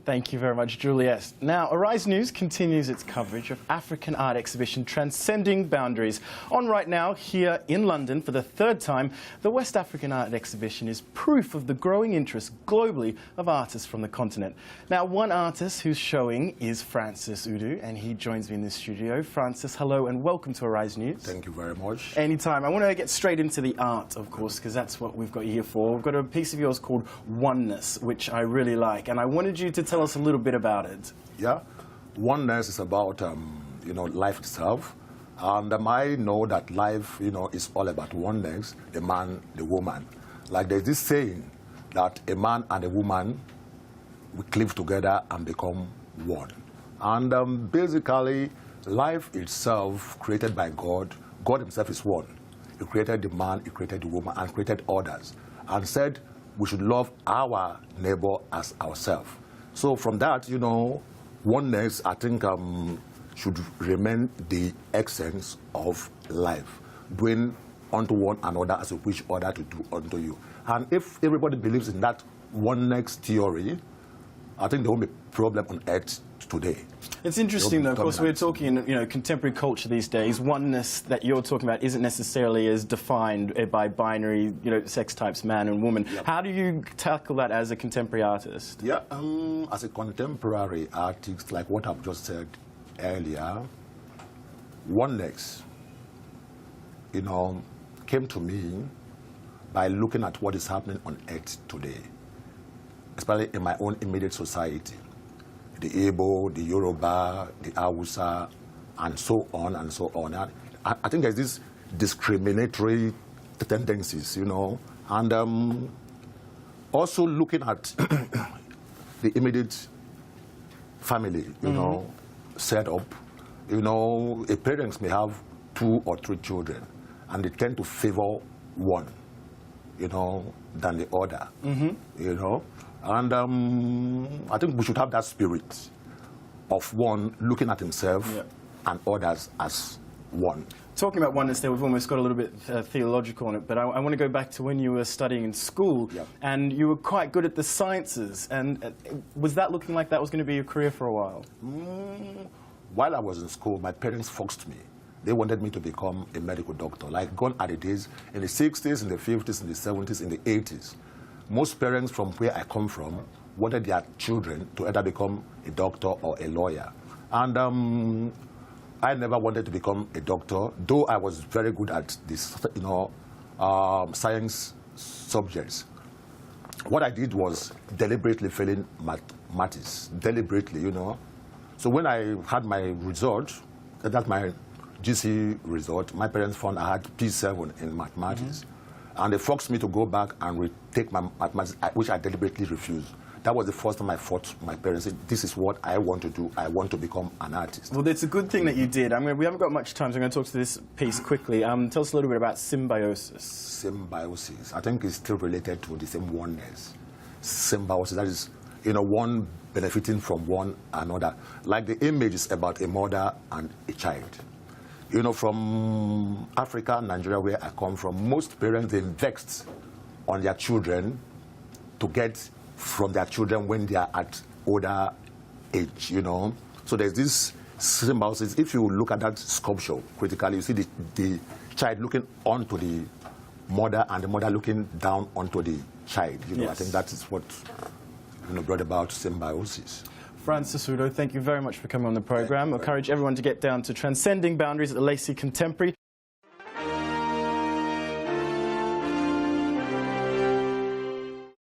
Thank you very much, Juliet. Now, Arise News continues its coverage of African art exhibition Transcending Boundaries. On right now, here in London, for the third time, the West African art exhibition is proof of the growing interest globally of artists from the continent. Now, one artist who's showing is Francis Uduh, and he joins me in the studio. Francis, hello and welcome to Arise News. Thank you very much. Anytime. I want to get straight into the art, of course, because that's what we've got you here for. We've got a piece of yours called Oneness, which I really like, and I wanted you to tell us a little bit about it. Yeah, oneness is about life itself, and I know that life is all about oneness, the man, the woman. Like there's this saying that a man and a woman will cleave together and become one. And basically, life itself created by God. God himself is one. He created the man, he created the woman, and created others, and said we should love our neighbor as ourselves. So from that, oneness, I think, should remain the essence of life, doing unto one another as you wish other to do unto you. And if everybody believes in that oneness theory, I think there won't be a problem on earth today. It's interesting, though, of course, we're talking in contemporary culture these days. Oneness that you're talking about isn't necessarily as defined by binary, sex types, man and woman. Yep. How do you tackle that as a contemporary artist? Yeah, as a contemporary artist, like what I've just said earlier, oneness, came to me by looking at what is happening on earth today, especially in my own immediate society. The Aabru, the Yoruba, the Hausa, and so on and so on. I think there's these discriminatory tendencies, and also looking at the immediate family, set up. A parents may have 2 or 3 children, and they tend to favor one, than the other, And I think we should have that spirit of one looking at himself and others as one. Talking about oneness there, we've almost got a little bit theological on it, but I want to go back to when you were studying in school, and you were quite good at the sciences. And was that looking like that was going to be your career for a while? While I was in school, my parents forced me. They wanted me to become a medical doctor. Like gone are the days in the 60s, in the 50s, in the 70s, in the 80s. Most parents from where I come from wanted their children to either become a doctor or a lawyer. And I never wanted to become a doctor, though I was very good at this, science subjects. What I did was deliberately failing mathematics, deliberately, So when I had my result, that's my GC result, my parents found I had P7 in mathematics. And they forced me to go back and retake my mathematics, which I deliberately refused. That was the first time I fought my parents. This is what I want to do. I want to become an artist. Well, it's a good thing that you did. We haven't got much time, so I'm going to talk to this piece quickly. Tell us a little bit about symbiosis. Symbiosis. I think it's still related to the same oneness. Symbiosis, that is, one benefiting from one another. Like the image is about a mother and a child. From Africa, Nigeria, where I come from, most parents, they vex on their children to get from their children when they are at older age, So there's this symbiosis. If you look at that sculpture critically, you see the child looking onto the mother and the mother looking down onto the child. I think that is what brought about symbiosis. Francis Uduh, thank you very much for coming on the program. I encourage everyone to get down to Transcending Boundaries at the Lacey Contemporary.